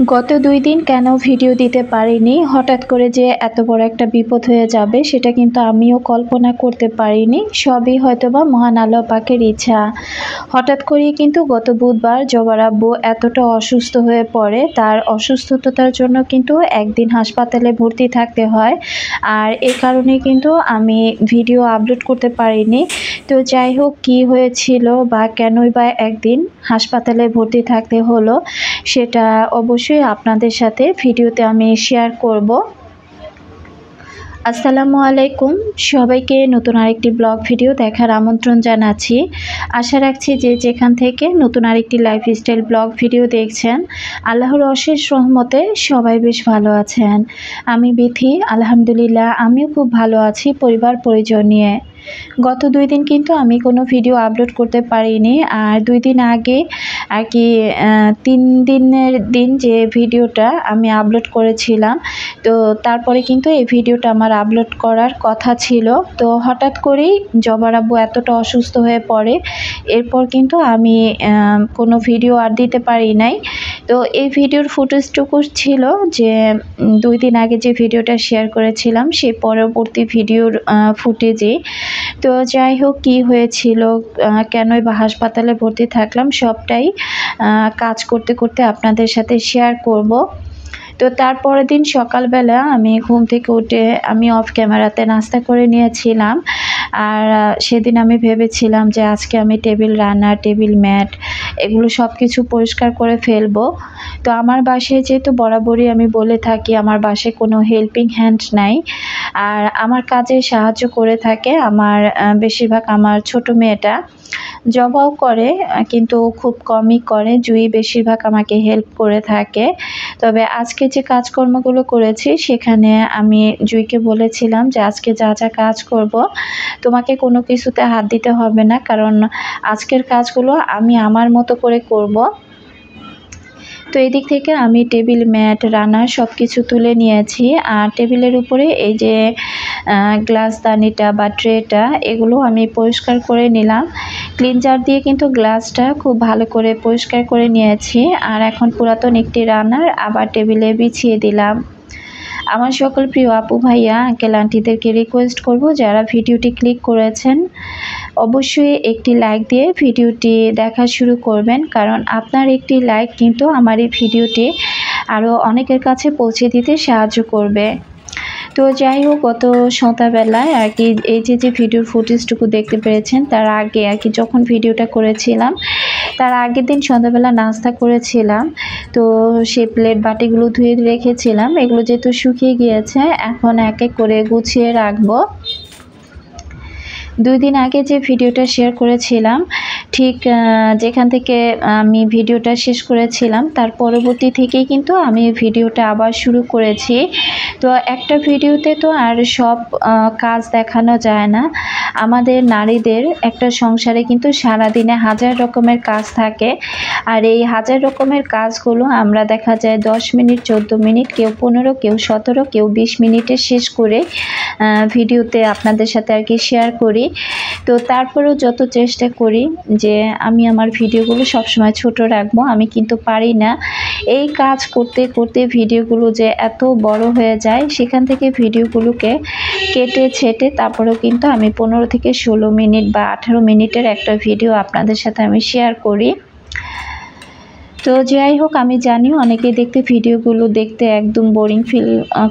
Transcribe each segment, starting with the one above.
গত ২ দিন কেন ভিডিও দিতে পারিনি, হঠাৎ করে যে এত বড় একটা বিপদ হয়ে যাবে সেটা কিন্তু আমিও কল্পনা করতে পারিনি। সবই হয়তোবা মহান আল্লাহ পাকের ইচ্ছা। হঠাৎ করেই কিন্তু গত বুধবার জবার আব্বু এতটা অসুস্থ হয়ে পড়ে, তার অসুস্থতার জন্য কিন্তু একদিন হাসপাতালে ভর্তি থাকতে হয়। আর এ কারণে কিন্তু আমি ভিডিও আপলোড করতে পারিনি। তো যাই হোক, কী হয়েছিল বা কেনই বা একদিন হাসপাতালে ভর্তি থাকতে হলো সেটা অবশ্যই আপনাদের সাথে ভিডিওতে আমি শেয়ার করব। আসসালামু আলাইকুম, সবাইকে নতুন আরেকটি ব্লগ ভিডিও দেখার আমন্ত্রণ জানাচ্ছি। আশা রাখছি যে যেখান থেকে নতুন আরেকটি লাইফস্টাইল ব্লগ ভিডিও দেখছেন, আল্লাহর অশেষ রহমতে সবাই বেশ ভালো আছেন। আমি বিথি, আলহামদুলিল্লাহ আমিও খুব ভালো আছি পরিবার পরিজন নিয়ে। গত ২ দিন কিন্তু আমি কোনো ভিডিও আপলোড করতে পারিনি। আর ২ দিন আগে আর কি ৩ দিনের দিন যে ভিডিওটা আমি আপলোড করেছিলাম, তো তারপরে কিন্তু এই ভিডিওটা আমার আপলোড করার কথা ছিল। তো হঠাৎ করেই জবার আব্বু এতটা অসুস্থ হয়ে পড়ে, এরপর কিন্তু আমি কোনো ভিডিও আর দিতে পারি নাই। তো এই ভিডিওর ফুটেজটুকু ছিল যে ২ দিন আগে যে ভিডিওটা শেয়ার করেছিলাম সেই পরবর্তী ভিডিওর ফুটেজে। তো যাই হোক, কী হয়েছিল, কেনই বা হাসপাতালে ভর্তি থাকলাম সবটাই কাজ করতে করতে আপনাদের সাথে শেয়ার করব। তো তারপরের দিন সকালবেলা আমি ঘুম থেকে উঠে আমি অফ ক্যামেরাতে নাস্তা করে নিয়েছিলাম। আর সেদিন আমি ভেবেছিলাম যে আজকে আমি টেবিল রান্না, টেবিল ম্যাট এগুলো সব কিছু পরিষ্কার করে ফেলবো। তো আমার বাসায় যেহেতু বরাবরই আমি বলে থাকি আমার বাসায় কোনো হেল্পিং হ্যান্ড নাই, আর আমার কাজে সাহায্য করে থাকে আমার বেশিরভাগ আমার ছোট মেয়েটা। জবাও করে কিন্তু খুব কমই করে, জুই বেশিরভাগ আমাকে হেল্প করে থাকে। তবে আজকে যে কাজকর্মগুলো করেছি সেখানে আমি জুইকে বলেছিলাম যে আজকে যা যা কাজ করব তোমাকে কোনো কিছুতে হাত দিতে হবে না, কারণ আজকের কাজগুলো আমি আমার মতো করে করব। তো এদিক থেকে আমি টেবিল ম্যাট, রান্নার সব কিছু তুলে নিয়েছি। আর টেবিলের উপরে এই যে গ্লাসদানিটা বা ট্রেটা এগুলো আমি পরিষ্কার করে নিলাম। ক্লিনজার দিয়ে কিন্তু গ্লাসটা খুব ভালো করে পরিষ্কার করে নিয়েছি। আর এখন পুরাতন একটি রান্নার আবার টেবিলে বিছিয়ে দিলাম। আমার সকল প্রিয় আপু ভাইয়া, আঙ্কেল আন্টিদেরকে রিকোয়েস্ট করব যারা ভিডিওটি ক্লিক করেছেন অবশ্যই একটি লাইক দিয়ে ভিডিওটি দেখা শুরু করবেন, কারণ আপনার একটি লাইক কিন্তু আমার এই ভিডিওটি আরও অনেকের কাছে পৌঁছে দিতে সাহায্য করবে। তো যাই হোক, গত সন্ধ্যাবেলায় আর কি এই যে ভিডিওর ফুটেজটুকু দেখতে পেরেছেন তার আগে আর কি যখন ভিডিওটা করেছিলাম তার আগের দিন সন্ধ্যাবেলা নাস্তা করেছিলাম। তো সেই প্লেট বাটিগুলো ধুয়ে রেখেছিলাম, এগুলো যেহেতু শুকিয়ে গিয়েছে এখন এক এক করে গুছিয়ে রাখবো। ২ দিন আগে যে ভিডিওটা শেয়ার করেছিলাম ঠিক যেখান থেকে আমি ভিডিওটা শেষ করেছিলাম তার পরবর্তী থেকেই কিন্তু আমি ভিডিওটা আবার শুরু করেছি। তো একটা ভিডিওতে তো আর সব কাজ দেখানো যায় না। আমাদের নারীদের একটা সংসারে কিন্তু সারাদিনে হাজার রকমের কাজ থাকে, আর এই হাজার রকমের কাজগুলো আমরা দেখা যায় 10 মিনিট, 14 মিনিট, কেউ 15, কেউ 17, কেউ 20 মিনিটে শেষ করে ভিডিওতে আপনাদের সাথে আর কি শেয়ার করি। তো তারপরেও যত চেষ্টা করি যে আমি আমার ভিডিওগুলো সবসময় ছোট রাখবো, আমি কিন্তু পারি না। এই কাজ করতে করতে ভিডিওগুলো যে এত বড় হয়ে যায়, সেখান থেকে ভিডিওগুলোকে কেটে ছেটে তারপরেও কিন্তু আমি 15 থেকে 16 মিনিট বা 18 মিনিটের একটা ভিডিও আপনাদের সাথে আমি শেয়ার করি। তো যাই হোক, আমি জানি অনেকেই ভিডিওগুলো দেখতে একদম বোরিং ফিল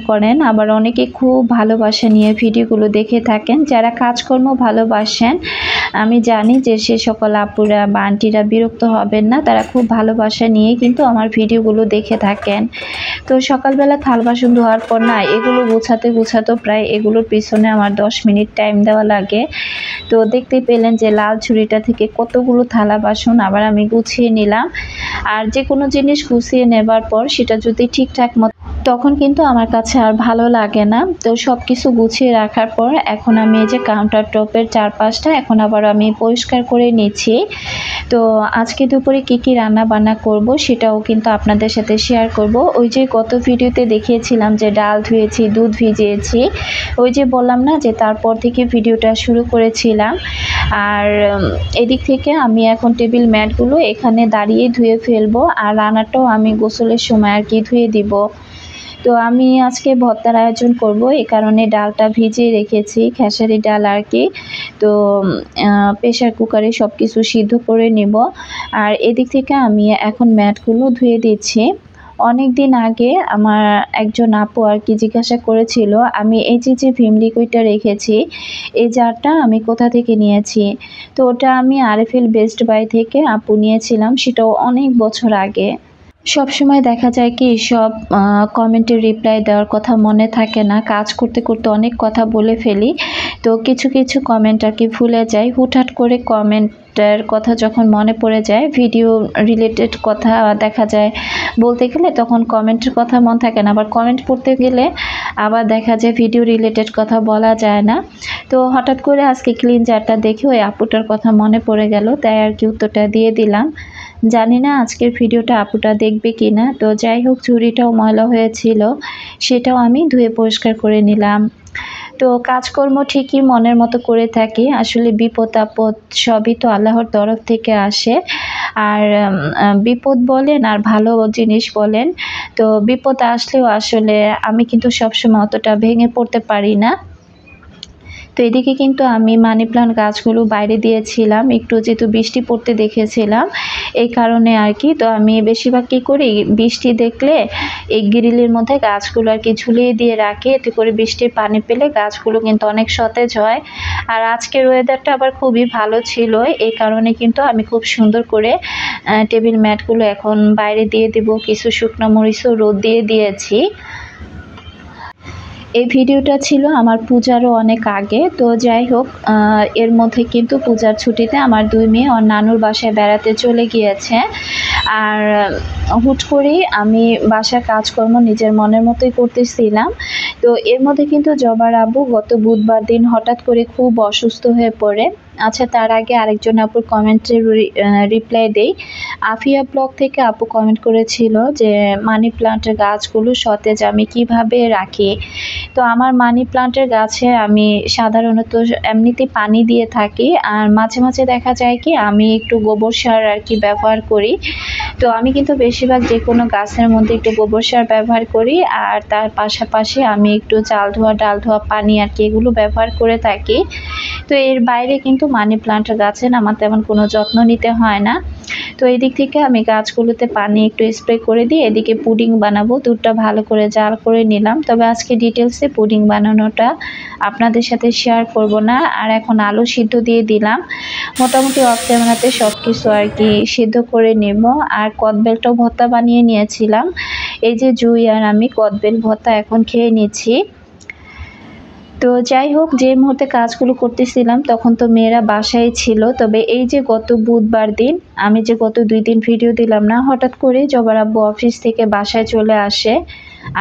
করেন, আবার অনেকে খুব ভালোবাসা নিয়ে ভিডিওগুলো দেখে থাকেন। যারা কাজকর্ম ভালোবাসেন আমি জানি যে সে সকল আপুরা বা আন্টিরা বিরক্ত হবেন না, তারা খুব ভালোবাসা নিয়ে কিন্তু আমার ভিডিওগুলো দেখে থাকেন। তো সকালবেলা থাল বাসন ধোয়ার পর না এগুলো গুছাতে প্রায় এগুলোর পিছনে আমার 10 মিনিট টাইম দেওয়া লাগে। তো দেখতেই পেলেন যে লাল ছুরিটা থেকে কতগুলো থালা বাসন আবার আমি গুছিয়ে নিলাম। আর যে কোনো জিনিস গুছিয়ে নেবার পর সেটা যদি ঠিকঠাক মতো তখন কিন্তু আমার কাছে আর ভালো লাগে না। তো সব কিছু গুছিয়ে রাখার পর এখন আমি এই যে কাউন্টার টপের চারপাশটা এখন আবার আমি পরিষ্কার করে নিচ্ছি। তো আজকে দুপুরে কি রান্না বান্না করব সেটাও কিন্তু আপনাদের সাথে শেয়ার করব। ওই যে গত ভিডিওতে দেখিয়েছিলাম যে ডাল ধুয়েছি, দুধ ভিজিয়েছি, ওই যে বললাম না যে তারপর থেকে ভিডিওটা শুরু করেছিলাম। আর এদিক থেকে আমি এখন টেবিল ম্যাটগুলো এখানে দাঁড়িয়ে ধুয়ে ফেলব। ফেলবো, আর রান্নাটাও আমি গোসলের সময় আর কি ধুয়ে দিব। তো আমি আজকে ভর্তার আয়োজন করব, এই কারণে ডালটা ভিজিয়ে রেখেছি, খেসারি ডাল আর কি। তো প্রেশার কুকারে সব কিছু সিদ্ধ করে নেব। আর এদিক থেকে আমি এখন ম্যাটগুলো ধুয়ে দিচ্ছি। অনেক দিন আগে আমার একজন আপু আর কি জিজ্ঞাসা করেছিল আমি এই যে ভিম লিকুইডটা রেখেছি, এই জারটা আমি কোথা থেকে নিয়েছি। তো ওটা আমি আরএফএল বেস্ট বাই থেকে আপু নিয়েছিলাম, সেটাও অনেক বছর আগে। সবসময় দেখা যায় কি সব কমেন্টে রিপ্লাই দেওয়ার কথা মনে থাকে না, কাজ করতে করতে অনেক কথা বলে ফেলি। তো কিছু কিছু কমেন্ট আর কি ভুলে যাই, হুটহাট করে কমেন্টের কথা যখন মনে পড়ে যায়, ভিডিও রিলেটেড কথা দেখা যায় বলতে গেলে তখন কমেন্টের কথা মনে থাকে না, আবার কমেন্ট পড়তে গেলে আবার দেখা যায় ভিডিও রিলেটেড কথা বলা যায় না। তো হঠাৎ করে আজকে ক্লিনজারটা দেখে ওই আপুটার কথা মনে পড়ে গেল, তাই আর কি উত্তরটা দিয়ে দিলাম। জানি না আজকের ভিডিওটা আপুটা দেখবে কি না। তো যাই হোক, ঝুড়িটাও ময়লা হয়েছিল, সেটাও আমি ধুয়ে পরিষ্কার করে নিলাম। তো কাজকর্ম ঠিকই মনের মতো করে থাকি, আসলে বিপদ আপদ সবই তো আল্লাহর তরফ থেকে আসে। আর বিপদ বলেন আর ভালো জিনিস বলেন, তো বিপদ আসলেও আসলে আমি কিন্তু সবসময় অতটা ভেঙে পড়তে পারি না। তো এদিকে কিন্তু আমি মানি প্লান্ট গাছগুলো বাইরে দিয়েছিলাম, একটু যেহেতু বৃষ্টি পড়তে দেখেছিলাম এই কারণে আর কি। তো আমি বেশিরভাগ কী করি, বৃষ্টি দেখলে এই গ্রিলের মধ্যে গাছগুলো আর কি ঝুলিয়ে দিয়ে রাখি, এতে করে বৃষ্টির পানি পেলে গাছগুলো কিন্তু অনেক সতেজ হয়। আর আজকের ওয়েদারটা আবার খুবই ভালো ছিল, এই কারণে কিন্তু আমি খুব সুন্দর করে টেবিল ম্যাটগুলো এখন বাইরে দিয়ে দেব, কিছু শুকনো মরিচও রোদ দিয়ে দিয়েছি। এই ভিডিওটা ছিল আমার পূজারও অনেক আগে। তো যাই হোক, এর মধ্যে কিন্তু পূজার ছুটিতে আমার দুই মেয়ে ওর নানুর বাসায় বেড়াতে চলে গিয়েছে। আর হুট করেই আমি বাসার কাজকর্ম নিজের মনের মতোই করতেছিলাম। তো এর মধ্যে কিন্তু জবার আব্বু গত বুধবার দিন হঠাৎ করে খুব অসুস্থ হয়ে পড়ে। আচ্ছা, তার আগে আরেকজন আপুর কমেন্টের রিপ্লাই দেই। আফিয়া ব্লগ থেকে আপু কমেন্ট করেছিল যে মানি প্লান্টের গাছগুলো সতেজ আমি কিভাবে রাখি। তো আমার মানি প্লান্টের গাছে আমি সাধারণত এমনিতেই পানি দিয়ে থাকি, আর মাঝে মাঝে দেখা যায় কি আমি একটু গোবর সার আর কি ব্যবহার করি। তো আমি কিন্তু বেশিরভাগ যে কোনো গাছের মধ্যে একটু গোবর সার ব্যবহার করি, আর তার পাশাপাশি আমি একটু চাল ধোয়া ডাল ধোয়া পানি আর কি এগুলো ব্যবহার করে থাকি। তো এর বাইরে কিন্তু মানি প্লান্টের গাছের আমার তেমন কোনো যত্ন নিতে হয় না। তো এদিক থেকে আমি গাছগুলোতে পানি একটু স্প্রে করে দিয়ে এদিকে পুডিং বানাবো, দুধটা ভালো করে জাল করে নিলাম। তবে আজকে ডিটেলসে পুডিং বানানোটা আপনাদের সাথে শেয়ার করব না। আর এখন আলু সিদ্ধ দিয়ে দিলাম, মোটামুটি অফ ক্যামেরাতে সব কিছু আর কি সিদ্ধ করে নেব। আর কদবেলটাও ভর্তা বানিয়ে নিয়েছিলাম, এই যে জুই আর আমি কদবেল ভর্তা এখন খেয়ে নিচ্ছি। তো যাই হোক, যে মুহূর্তে কাজগুলো করতেছিলাম তখন তো মেয়েরা বাসায় ছিল। তবে এই যে গত বুধবার দিন আমি যে গত 2 দিন ভিডিও দিলাম না, হঠাৎ করে জবার আব্বু অফিস থেকে বাসায় চলে আসে।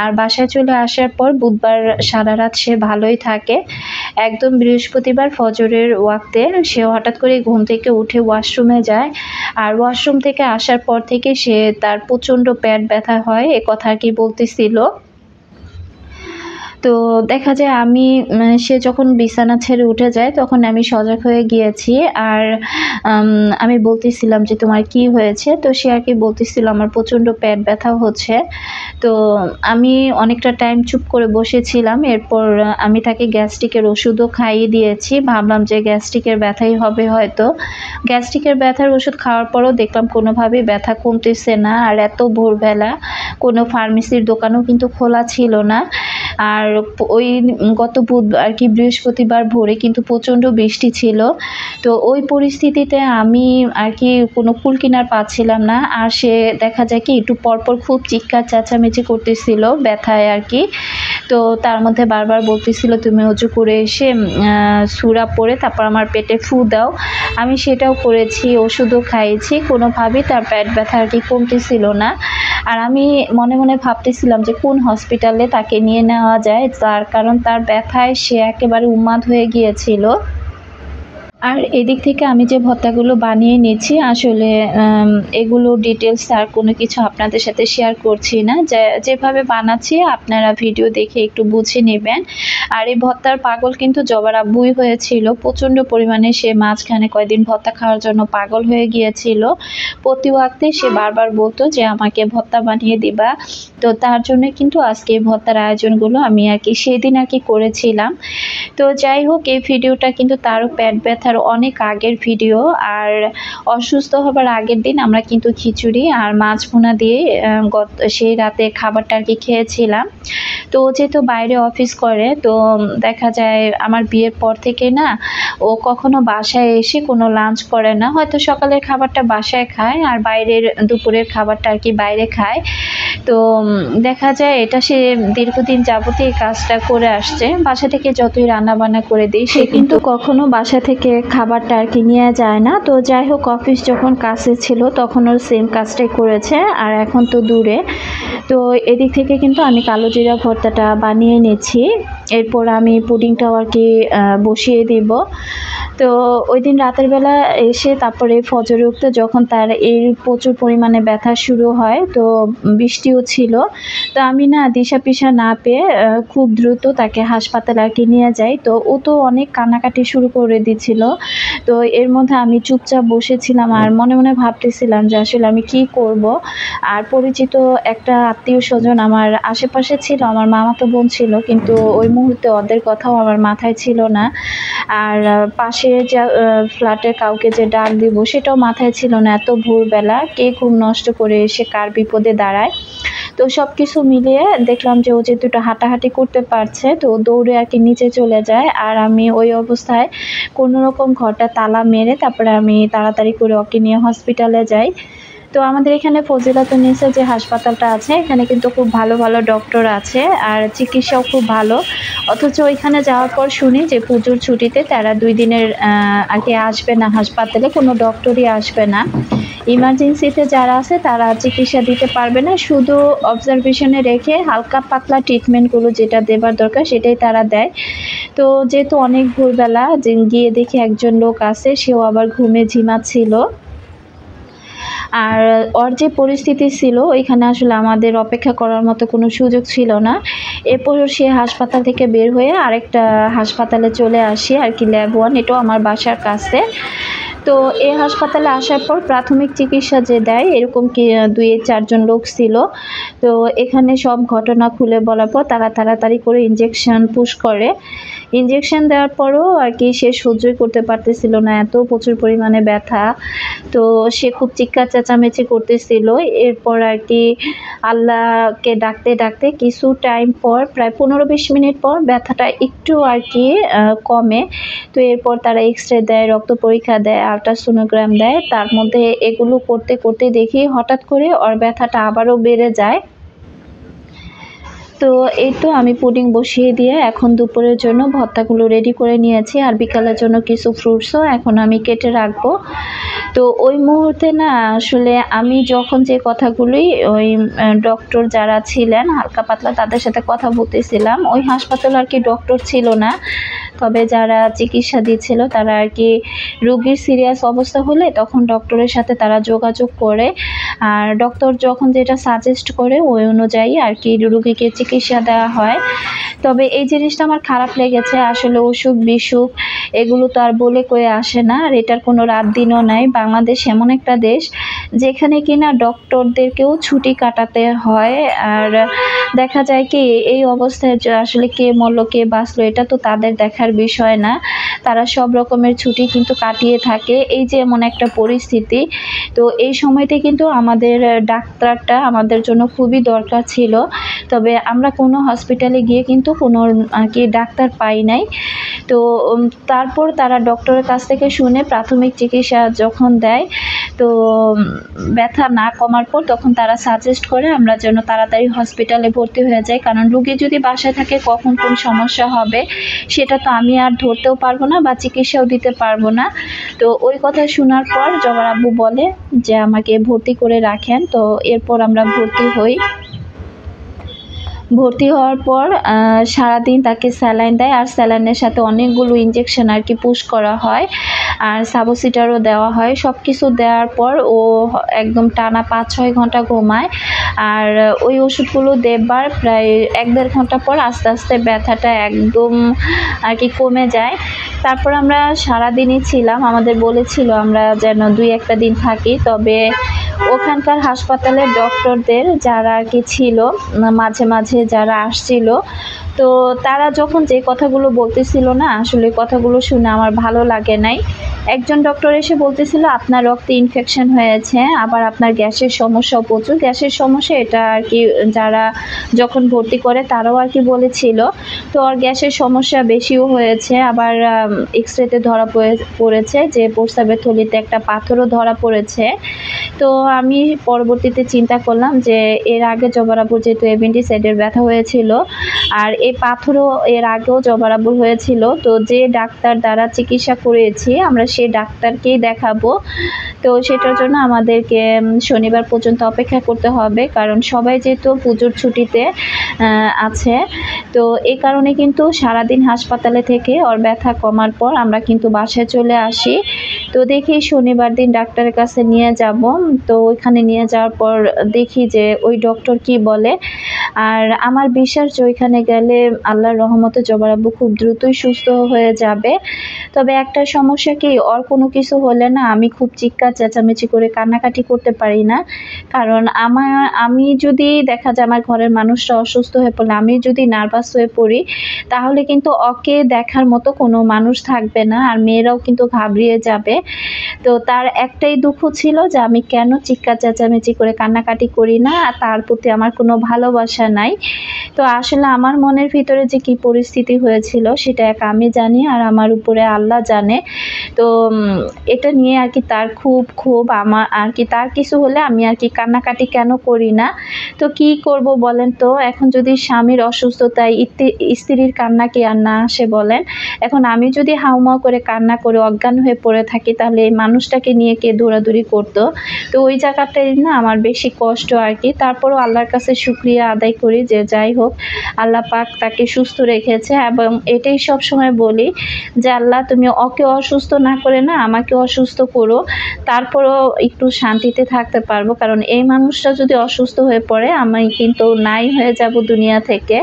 আর বাসায় চলে আসার পর বুধবার সারা রাত সে ভালোই থাকে, একদম বৃহস্পতিবার ফজরের ওয়াক্তে সে হঠাৎ করে ঘুম থেকে উঠে ওয়াশরুমে যায়। আর ওয়াশরুম থেকে আসার পর থেকে সে তার প্রচণ্ড পেট ব্যথা হয়, এ কথা আর কি বলতেছিল। তো দেখা যায় আমি সে যখন বিছানা ছেড়ে উঠে যায় তখন আমি সজাগ হয়ে গিয়েছি। আর আমি বলতেছিলাম যে তোমার কি হয়েছে, তো সে আর কি বলতেছিল আমার প্রচণ্ড পেট ব্যথা হচ্ছে। তো আমি অনেকটা টাইম চুপ করে বসেছিলাম, এরপর আমি তাকে গ্যাস্ট্রিকের ওষুধও খাইয়ে দিয়েছি, ভাবলাম যে গ্যাস্ট্রিকের ব্যথাই হবে হয়তো। গ্যাস্ট্রিকের ব্যথার ওষুধ খাওয়ার পরও দেখলাম কোনোভাবেই ব্যথা কমতেছে না। আর এত ভোরবেলা কোনো ফার্মেসির দোকানও কিন্তু খোলা ছিল না। আর ওই গত বুধবার আর কি বৃহস্পতিবার ভোরে কিন্তু প্রচণ্ড বৃষ্টি ছিল। তো ওই পরিস্থিতিতে আমি আর কি কোনো কুল কিনার পাচ্ছিলাম না। আর সে দেখা যায় কি একটু পরপর খুব চিৎকার চেঁচামেচি করতেছিল ব্যথায় আর কি। তো তার মধ্যে বারবার বলতেছিল তুমি অজু করে এসে সূরা পড়ে তারপর আমার পেটে ফু দাও। আমি সেটাও করেছি, ওষুধও খাইয়েছি, কোনোভাবেই তার পেট ব্যথা আর কি কমতেছিল না। আর আমি মনে মনে ভাবতেছিলাম যে কোন হসপিটালে তাকে নিয়ে নেওয়া যায়, তার কারণ তার ব্যথায় সে একেবারে উন্মাদ হয়ে গিয়েছিল। আর এদিক থেকে আমি যে ভর্তাগুলো বানিয়ে নিচ্ছি আসলে এগুলো ডিটেলস আর কোনো কিছু আপনাদের সাথে শেয়ার করছি না। যেভাবে বানাচ্ছি আপনারা ভিডিও দেখে একটু বুঝে নেবেন। আর এই ভর্তার পাগল কিন্তু জবার আব্বুই হয়েছিল। প্রচণ্ড পরিমাণে সে মাঝখানে কয়েকদিন ভর্তা খাওয়ার জন্য পাগল হয়ে গিয়েছিল। প্রতি ওয়াক্তে সে বারবার বলতো যে আমাকে ভর্তা বানিয়ে দিবা। তো তার জন্য কিন্তু আজকে এই ভর্তার আয়োজনগুলো আমি সেদিন করেছিলাম। তো যাই হোক, এই ভিডিওটা কিন্তু তারও পেট ব্যথার অনেক আগের ভিডিও। আর অসুস্থ হবার আগের দিন আমরা কিন্তু খিচুড়ি আর মাছ ভুনা দিয়ে সেই রাতে খাবারটা খেয়েছিলাম। তো ও যেহেতু বাইরে অফিস করে, তো দেখা যায় আমার বিয়ের পর থেকে না ও কখনো বাসায় এসে কোনো লাঞ্চ করে না। হয়তো সকালের খাবারটা বাসায় খায় আর বাইরের দুপুরের খাবারটা বাইরে খায়। তো দেখা যায় এটা সে দীর্ঘদিন যাবতীয় এই কাজটা করে আসছে। বাসা থেকে যতই রান্নাবান্না করে দিই সে কিন্তু কখনো বাসা থেকে খাবারটা নিয়ে যায় না। তো যাই হোক, অফিস যখন কাছে ছিল তখন ওর সেম কাজটাই করেছে, আর এখন তো দূরে। তো এদিক থেকে কিন্তু আমি কালো জিরা ভর্তাটা বানিয়ে নিচ্ছি। এরপর আমি পুডিংটাও বসিয়ে দিব। তো ওই দিন রাতের বেলা এসে তারপরে ফজরে উঠতে যখন তার এই প্রচুর পরিমাণে ব্যথা শুরু হয়, তো বৃষ্টিও ছিল। তো আমি না দিশা পিশা না পেয়ে খুব দ্রুত তাকে হাসপাতালে নিয়ে যাই। তো ও তো অনেক কান্নাকাটি শুরু করে দিচ্ছিল। তো এর মধ্যে আমি চুপচাপ বসেছিলাম আর মনে মনে ভাবতেছিলাম যে আসলে আমি কি করব। আর পরিচিত একটা আত্মীয় স্বজন আমার আশেপাশে ছিল, আমার মামাতো বোন ছিল, কিন্তু ওই মুহূর্তে ওদের কথাও আমার মাথায় ছিল না। আর পাশে যা ফ্ল্যাটের কাউকে যে ডাক দিব সেটাও মাথায় ছিল না। এত ভোরবেলা কে ঘুম নষ্ট করে এসে কার বিপদে দাঁড়ায়। তো সব কিছু মিলিয়ে দেখলাম যে ও যেহেতু একটু হাঁটাহাঁটি করতে পারছে, তো দৌড়ে নিচে চলে যায়। আর আমি ওই অবস্থায় কোনো রকম ঘরটা তালা মেরে তারপরে আমি তাড়াতাড়ি করে ওকে নিয়ে হসপিটালে যাই। তো আমাদের এখানে ফজিলাতুন্নেসা যে হাসপাতালটা আছে এখানে কিন্তু খুব ভালো ভালো ডক্টর আছে আর চিকিৎসাও খুব ভালো। অথচ ওইখানে যাওয়ার পর শুনি যে পুজোর ছুটিতে তারা 2 দিনের আসবে না, হাসপাতালে কোনো ডক্টরই আসবে না। ইমার্জেন্সিতে যারা আছে তারা চিকিৎসা দিতে পারবে না, শুধু অবজারভেশনে রেখে হালকা পাতলা ট্রিটমেন্টগুলো যেটা দেবার দরকার সেটাই তারা দেয়। তো যেহেতু অনেক ভোরবেলা গিয়ে দেখি একজন লোক আছে, সেও আবার ঘুমে ঝিমাচ্ছিল। আর ওর যে পরিস্থিতি ছিল ওইখানে আসলে আমাদের অপেক্ষা করার মতো কোনো সুযোগ ছিল না। এরপরও সে হাসপাতাল থেকে বের হয়ে আরেকটা হাসপাতালে চলে আসি ল্যাব 1, এটাও আমার বাসার কাছে। তো এই হাসপাতালে আসার পর প্রাথমিক চিকিৎসা যে দেয় এরকম 2-4 জন লোক ছিল। তো এখানে সব ঘটনা খুলে বলার পর তারা তাড়াতাড়ি করে ইঞ্জেকশন পুশ করে। ইঞ্জেকশন দেওয়ার পরও সে সহ্যই করতে পারতেছিল না, এত প্রচুর পরিমাণে ব্যথা। তো সে খুব চিৎকার চেঁচামেচি করতেছিল। এরপর আল্লাহকে ডাকতে ডাকতে কিছু টাইম পর, প্রায় 15-20 মিনিট পর ব্যথাটা একটু কমে। তো এরপর তারা এক্সরে দেয়, রক্ত পরীক্ষা দেয়, আল্ট্রাসোনোগ্রাম দেয়। তার মধ্যে এগুলো করতে করতে দেখি হঠাৎ করে ওর ব্যথাটা আবারও বেড়ে যায়। তো এই তো আমি পুডিং বসিয়ে দিয়ে এখন দুপুরের জন্য ভর্তাগুলো রেডি করে নিয়েছি, আর বিকালের জন্য কিছু ফ্রুটসও এখন আমি কেটে রাখবো। তো ওই মুহূর্তে না আসলে আমি যখন যে কথাগুলোই ওই ডক্টর যারা ছিলেন হালকা পাতলা তাদের সাথে কথা বলতেছিলাম, ওই হাসপাতালে ডক্টর ছিল না, তবে যারা চিকিৎসা দিচ্ছিল তারা রোগীর সিরিয়াস অবস্থা হলে তখন ডক্টরের সাথে তারা যোগাযোগ করে। আর ডক্টর যখন যেটা সাজেস্ট করে ওই অনুযায়ী রোগীকে চিকিৎসা দেওয়া হয়। তবে এই জিনিসটা আমার খারাপ লেগেছে, আসলে অসুখ বিসুখ এগুলো তো আর বলে কয়ে আসে না, আর এটার কোনো রাত দিনও নাই। বাংলাদেশ এমন একটা দেশ যেখানে কিনা ডক্টরদেরকেও ছুটি কাটাতে হয়। আর দেখা যায় এই অবস্থায় আসলে কে মরলো কে বাঁচলো এটা তো তাদের দেখার বিষয় না, তারা সব রকমের ছুটি কিন্তু কাটিয়ে থাকে। এই যে এমন একটা পরিস্থিতি, তো এই সময়তে কিন্তু আমাদের ডাক্তারটা আমাদের জন্য খুবই দরকার ছিল। তবে আমরা কোনো হসপিটালে গিয়ে কিন্তু কোনো ডাক্তার পাই নাই। তো তারপর তারা ডক্টরের কাছ থেকে শুনে প্রাথমিক চিকিৎসা যখন দেয়, তো ব্যথা না কমার পর তখন তারা সাজেস্ট করে আমরা যেন তাড়াতাড়ি হসপিটালে ভর্তি হয়ে যাই, কারণ রোগী যদি বাসায় থাকে কখন কোন সমস্যা হবে সেটা তো আমি আর ধরতেও পারবো না বা চিকিৎসাও দিতে পারবো না। তো ওই কথা শোনার পর জবার আব্বু বলে যে আমাকে ভর্তি করে রাখেন। তো এরপর আমরা ভর্তি হই। ভর্তি হওয়ার পর সারাদিন তাকে স্যালাইন দেয়, আর স্যালাইনের সাথে অনেকগুলো ইঞ্জেকশন আর কি পুশ করা হয়, আর সাবোসিটারও দেওয়া হয়। সব কিছু দেওয়ার পর ও একদম টানা 5-6 ঘন্টা ঘুমায়। আর ওই ওষুধগুলো দেবার প্রায় 1-1.5 ঘন্টা পর আস্তে আস্তে ব্যথাটা একদম আর কি কমে যায়। তারপর আমরা সারাদিনই ছিলাম, আমাদের বলেছিল আমরা যেন 2-1টা দিন থাকি। তবে ওখানকার হাসপাতালের ডক্টরদের যারা আর কি ছিল, মাঝে মাঝে যারা আসছিল, তো তারা যখন যে কথাগুলো বলতেছিল না, আসলে কথাগুলো শুনে আমার ভালো লাগে নাই। একজন ডক্টর এসে বলতেছিল আপনার রক্তে ইনফেকশন হয়েছে, আবার আপনার গ্যাসের সমস্যাও প্রচুর। গ্যাসের সমস্যা এটা আর কি যারা যখন ভর্তি করে তারাও আর কি বলেছিল। তো ওর গ্যাসের সমস্যা বেশিও হয়েছে, আবার এক্সরেতে ধরা পড়েছে যে প্রস্রাবের থলিতে একটা পাথরও ধরা পড়েছে। তো আমি পরবর্তীতে চিন্তা করলাম যে এর আগে জবরাবুর যেহেতু অ্যাপেন্ডিসাইটের ব্যথা হয়েছিল, আর এই পাথরও এর আগেও জবরাবুর হয়েছিল, তো যে ডাক্তার দ্বারা চিকিৎসা করেছি আমরা সেই ডাক্তারকেই দেখাবো। তো সেটার জন্য আমাদেরকে শনিবার পর্যন্ত অপেক্ষা করতে হবে, কারণ সবাই যেহেতু পুজোর ছুটিতে আছে। তো এই কারণে কিন্তু সারাদিন হাসপাতালে থেকে ওর ব্যথা কমার পর আমরা কিন্তু বাসায় চলে আসি। তো দেখি শনিবার দিন ডাক্তারের কাছে নিয়ে যাব। তো ওইখানে নিয়ে যাওয়ার পর দেখি যে ওই ডক্টর কি বলে। আর আমার বিশ্বাস যে ওইখানে গেলে আল্লাহর রহমতে জবরাব্বু খুব দ্রুতই সুস্থ হয়ে যাবে। তবে একটা সমস্যা কি, ওর কোনো কিছু হলে না আমি খুব চিৎকার চেঁচামেচি করে কান্নাকাটি করতে পারি না। কারণ আমি যদি দেখা যায় আমার ঘরের মানুষরা অসুস্থ হয়ে পড়লে আমি যদি নার্ভাস হয়ে পড়ি, তাহলে কিন্তু ওকে দেখার মতো কোনো মানুষ থাকবে না, আর মেয়েরাও কিন্তু ঘাবড়িয়ে যাবে। তো তার একটাই দুঃখ ছিল যে আমি কেন চিৎকার চেঁচামেচি করে কান্নাকাটি করি না, আর তার প্রতি আমার কোনো ভালোবাসা নাই। তো আসলে আমার মনের ভিতরে যে কি পরিস্থিতি হয়েছিল সেটা এক আমি জানি, আর আমার উপরে আল্লাহ জানে। তো এটা নিয়ে আর কি তার খুব আমার আর কি তার কিছু হলে আমি আর কি কান্নাকাটি কেন করি না। তো কি করব বলেন তো, এখন যদি স্বামীর অসুস্থতায় স্ত্রীর কান্না কি আর না আসে বলেন। এখন আমি যদি হাউমাউ করে কান্না করে অজ্ঞান হয়ে পড়ে থাকি, তাহলে এই মানুষটাকে নিয়ে কে দৌড়াদৌড়ি করতো। তো ওই জায়গাটাই না আমার বেশি কষ্ট আর কি। তারপরও আল্লাহর কাছে শুকরিয়া আদায় করি যে যাই হোক আল্লাহ পাক তাকে সুস্থ রেখেছে, এবং এটাই সবসময় বলি যে আল্লাহ তুমি ওকে অসুস্থ না করে না আমাকে অসুস্থ করো, তারপরও একটু শান্তিতে থাকতে পারবো। কারণ এই মানুষটা যদি অসুস্থ হয়ে পড়ে আমি কিন্তু নাই হয়ে যাব দুনিয়া থেকে।